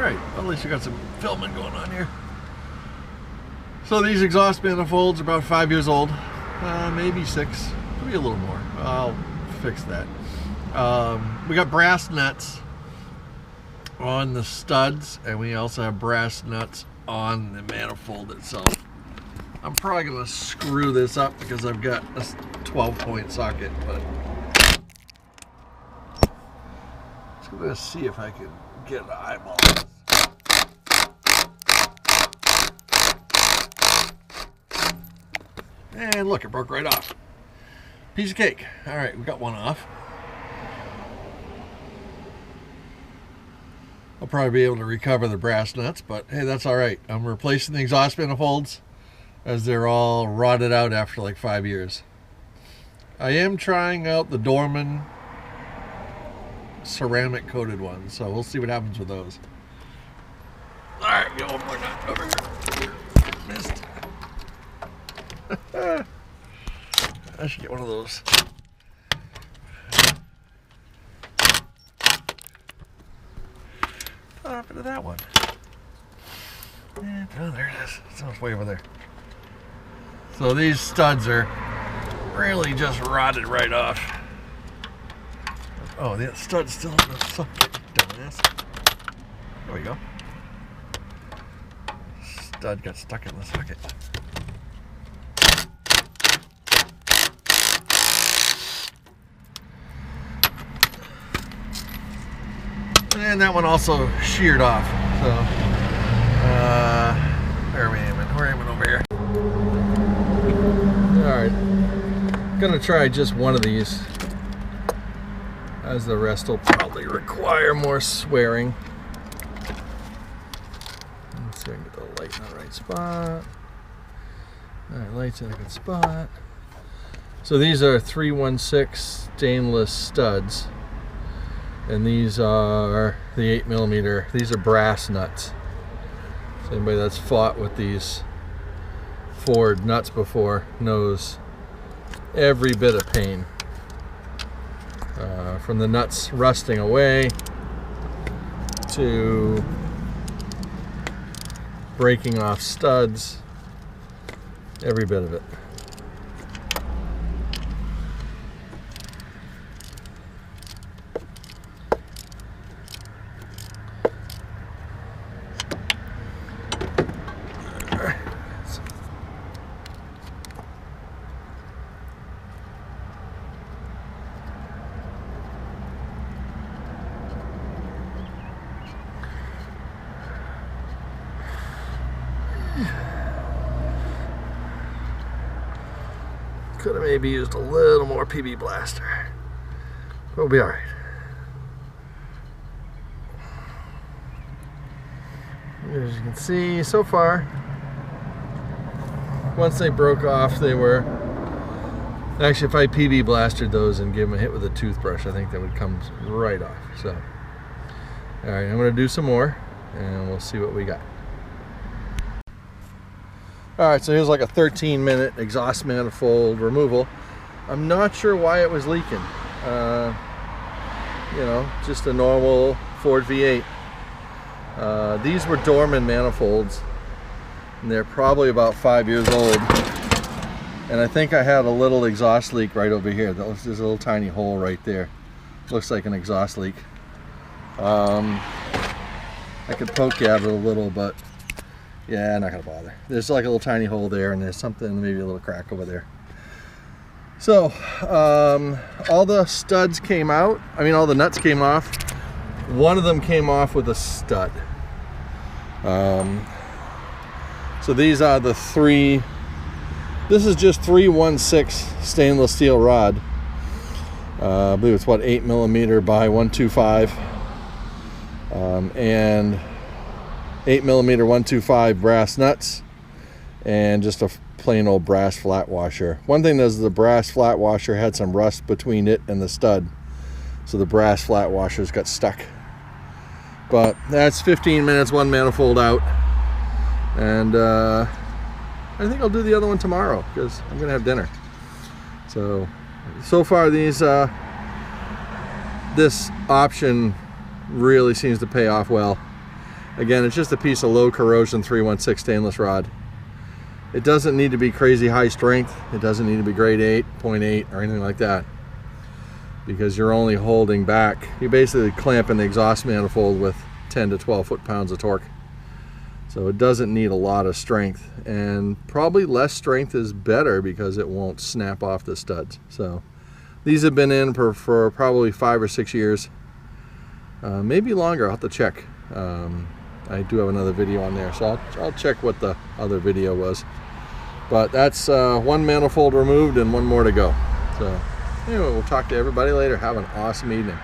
Alright, well, at least you got some filming going on here. So these exhaust manifolds are about 5 years old, maybe 6, maybe a little more. I'll fix that. We got brass nuts on the studs, and we also have brass nuts on the manifold itself. I'm probably going to screw this up because I've got a 12-point socket, but I'm going to see if I can get an eyeball on this. And look, it broke right off. Piece of cake. All right, we got one off. I'll probably be able to recover the brass nuts, but hey, that's all right. I'm replacing the exhaust manifolds as they're all rotted out after like 5 years. I am trying out the Dorman ceramic coated ones, so we'll see what happens with those. All right, get one more nut over here. Missed. I should get one of those. What happened to that one? And, oh, there it is. It's almost way over there. So these studs are really just rotted right off. Oh, the stud's still in the socket, dumbass. There we go. Stud got stuck in the socket. And that one also sheared off. So, where are we aiming? We're aiming over here. Alright. Gonna try just one of these, as the rest will probably require more swearing. Let's see if I can get the light in the right spot. Alright, light's in a good spot. So these are 316 stainless studs. And these are the 8mm. These are brass nuts. So anybody that's fought with these Ford nuts before knows every bit of pain. From the nuts rusting away to breaking off studs, every bit of it. Could have maybe used a little more PB blaster, but we'll be all right. As you can see, so far, once they broke off, they were actually, if I PB blastered those and gave them a hit with a toothbrush, I think that would come right off. So, all right, I'm going to do some more, and we'll see what we got. Alright, so here's like a 13-minute exhaust manifold removal. I'm not sure why it was leaking. You know, just a normal Ford V8. These were Dorman manifolds, and they're probably about 5 years old. And I think I had a little exhaust leak right over here. There's a little tiny hole right there. Looks like an exhaust leak. I could poke at it a little, but yeah, not gonna bother. There's like a little tiny hole there, and there's something, maybe a little crack over there. So, all the studs came out. I mean, all the nuts came off. One of them came off with a stud. So these are the three. This is just 316 stainless steel rod. I believe it's what, 8mm by 125, and 8mm 125 brass nuts, and just a plain old brass flat washer. One thing is the brass flat washer had some rust between it and the stud, so the brass flat washers got stuck. But that's 15 minutes, one manifold out, and I think I'll do the other one tomorrow because I'm gonna have dinner. So far these this option really seems to pay off well. Again, it's just a piece of low corrosion 316 stainless rod. It doesn't need to be crazy high strength. It doesn't need to be grade 8.8 or anything like that, because you're only holding back. You're basically clamping the exhaust manifold with 10 to 12 foot-pounds of torque. So it doesn't need a lot of strength, and probably less strength is better because it won't snap off the studs. So these have been in for probably 5 or 6 years, maybe longer. I'll have to check. I do have another video on there, so I'll check what the other video was. But that's one manifold removed and one more to go. So anyway, we'll talk to everybody later. Have an awesome evening.